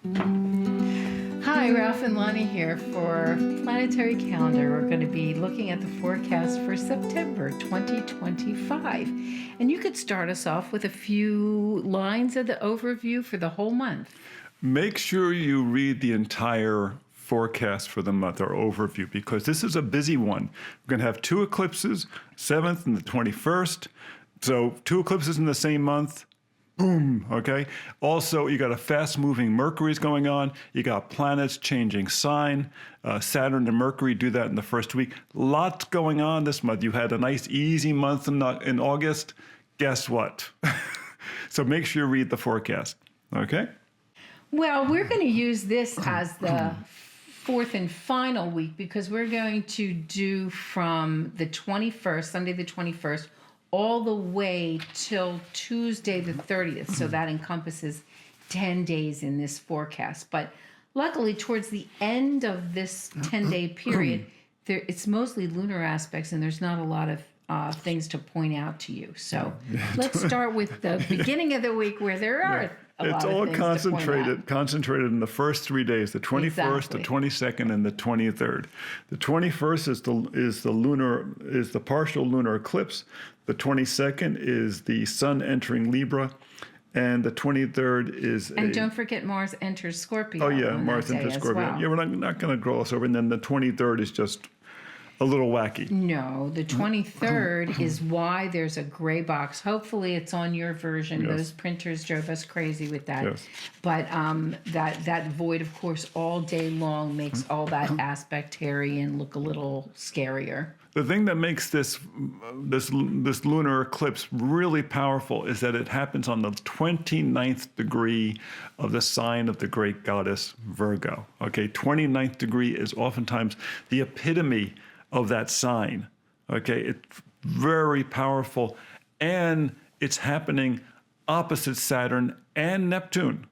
Hi, Ralph and Lonnie here for Planetary Calendar. We're going to be looking at the forecast for September 2025. And you could start us off with a few lines of the overview for the whole month. Make sure you read the entire forecast for the month, or overview, because this is a busy one. We're going to have two eclipses, 7th and the 21st. So 2 eclipses in the same month. Boom, okay? Also, you got a fast-moving Mercury's going on. You got planets changing sign. Saturn and Mercury do that in the first week. Lots going on this month. You had a nice, easy month in August. Guess what? So make sure you read the forecast, okay? Well, we're going to use this as the fourth and final week because we're going to do from the 21st, Sunday the 21st, all the way till Tuesday the 30th. So that encompasses 10 days in this forecast. But luckily, towards the end of this 10-day period, it's mostly lunar aspects, and there's not a lot of things to point out to you. So let's start with the beginning of the week where there are it's all concentrated in the first 3 days, the 21st, Exactly. the 22nd, and the 23rd. The 21st is the partial lunar eclipse. The 22nd is the sun entering Libra, and the 23rd is And don't forget Mars enters Scorpio. oh yeah, on Mars that day enters as Scorpio. well. Yeah, we're not going to gloss over. And then the 23rd is just a little wacky. No, the 23rd is why there's a gray box. Hopefully it's on your version. Yes. Those printers drove us crazy with that. Yes. But that void, of course, all day long makes all that aspect hairy and look a little scarier. The thing that makes this lunar eclipse really powerful is that it happens on the 29th degree of the sign of the great goddess Virgo. Okay, 29th degree is oftentimes the epitome of that sign. Okay, it's very powerful, and it's happening opposite Saturn and Neptune.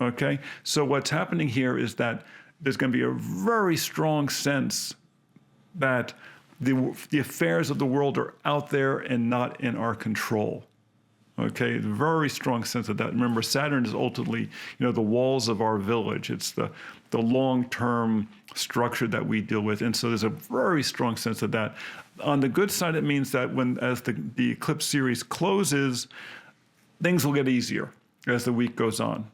Okay, so what's happening here is that there's going to be a very strong sense that the affairs of the world are out there and not in our control. Okay, very strong sense of that. Remember, Saturn is ultimately, the walls of our village. It's the long-term structure that we deal with, and so there's a very strong sense of that. On the good side, it means that as the eclipse series closes, things will get easier as the week goes on.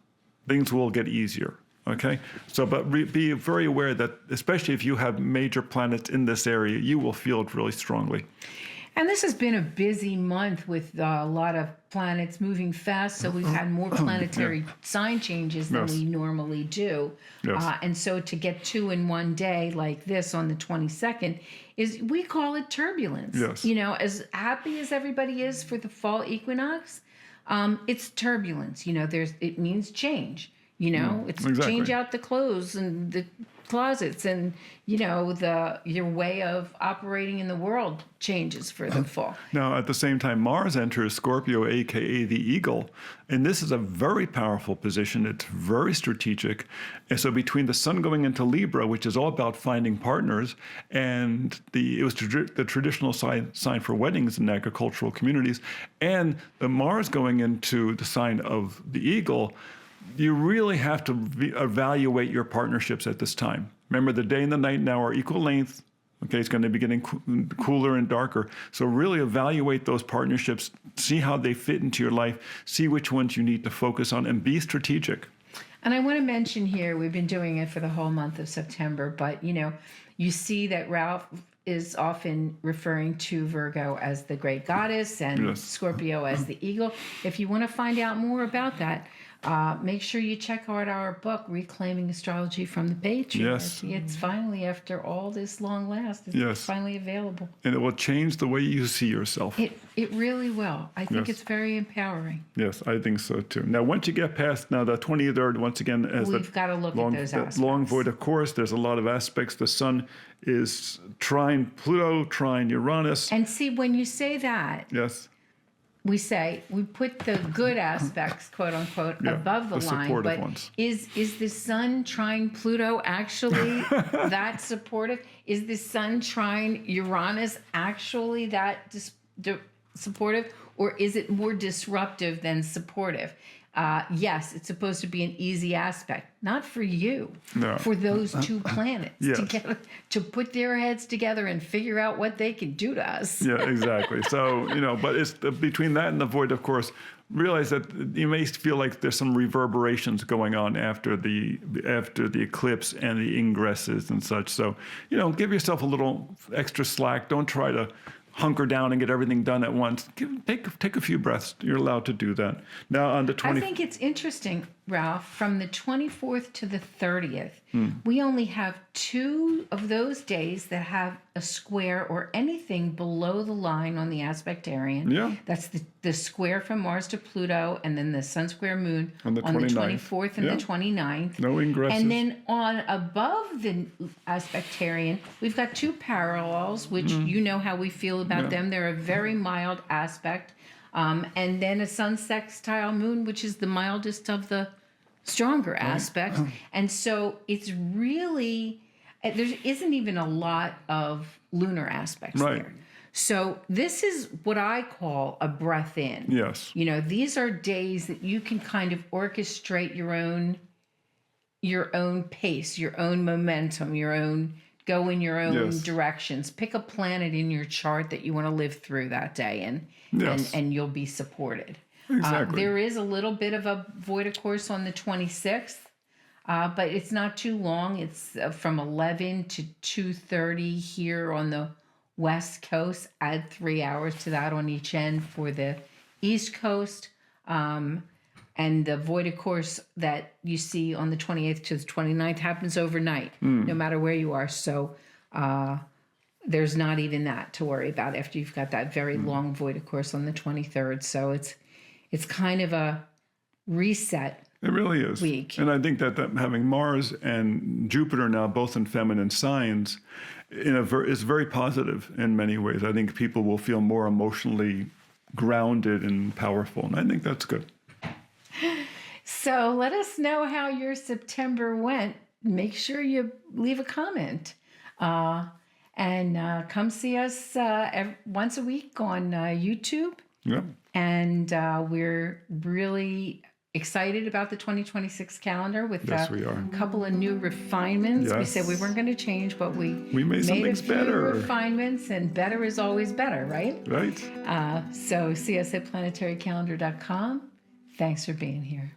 Things will get easier. Okay, so but be very aware that, especially if you have major planets in this area, you will feel it really strongly. And this has been a busy month with a lot of planets moving fast. So we've had more planetary sign changes than we normally do. Yes. And so to get 2 in one day like this on the 22nd we call it turbulence. Yes. As happy as everybody is for the fall equinox, it's turbulence. It means change. It's exactly. change out the clothes and the closets, and your way of operating in the world changes for the fall. Now, at the same time, Mars enters Scorpio, aka the Eagle, and this is a very powerful position. It's very strategic, and so between the Sun going into Libra, which is all about finding partners, and it was the traditional sign for weddings in agricultural communities, and the Mars going into the sign of the Eagle. You really have to evaluate your partnerships at this time. Remember, the day and the night now are equal length. Okay, it's going to be getting cooler and darker. So really evaluate those partnerships, see how they fit into your life, see which ones you need to focus on, and be strategic. And I want to mention here, we've been doing it for the whole month of September, but you see that Ralph is often referring to Virgo as the great goddess and Scorpio as the eagle. If you want to find out more about that, make sure you check out our book, Reclaiming Astrology from the Patriarchy. Yes. It's finally, after all this long last, it's finally available. And it will change the way you see yourself. It really will. I think it's very empowering. Yes, I think so too. Now, once you get past the 23rd, once again, as we've got to look at those aspects. Long void, of course, there's a lot of aspects. The sun is trine Pluto, trine Uranus. And see, when you say that, yes, we put the good aspects, quote unquote, above the line. But ones. Is the sun trine Pluto actually that supportive? Is the sun trine Uranus actually that supportive, or is it more disruptive than supportive? yes, it's supposed to be an easy aspect, not for you, No. for those two planets Yes. to put their heads together and figure out what they can do to us. Yeah, exactly. So, but it's between that and the void, of course, realize that you may feel like there's some reverberations going on after the eclipse and the ingresses and such. So, give yourself a little extra slack. Don't try to hunker down and get everything done at once. Take a few breaths. You're allowed to do that. Now on the 20th. I think it's interesting, Ralph, from the 24th to the 30th, we only have 2 of those days that have a square or anything below the line on the aspectarian. Yeah. That's the square from Mars to Pluto, and then the Sun square moon On the 29th. 24th and Yeah. the 29th. No ingresses. And then on above the aspectarian, we've got 2 parallels, which you know how we feel about them. They're a very mild aspect. And then a sun sextile moon, which is the mildest of the stronger aspects. And so it's really, there isn't even a lot of lunar aspects Right. there. So this is what I call a breath in. Yes. These are days that you can kind of orchestrate your own pace, your own momentum, go in your own Yes. directions. Pick a planet in your chart that you want to live through that day, Yes. and you'll be supported. Exactly. There is a little bit of a void, of course, on the 26th, but it's not too long. It's from 11 to 2:30 here on the West Coast. Add 3 hours to that on each end for the East Coast. And the void, of course, that you see on the 28th to the 29th happens overnight, no matter where you are. So there's not even that to worry about after you've got that very long void, of course, on the 23rd. So it's kind of a reset. It really is. Week. And I think that having Mars and Jupiter now both in feminine signs is very positive in many ways. I think people will feel more emotionally grounded and powerful. And I think that's good. So let us know how your September went. Make sure you leave a comment. And come see us once a week on YouTube. Yeah. And we're really excited about the 2026 calendar with Yes, we are. a couple of new refinements. We Yes. said we weren't going to change, but we made some a things few better. refinements, and better is always better, right? Right. So see us at planetarycalendar.com. Thanks for being here.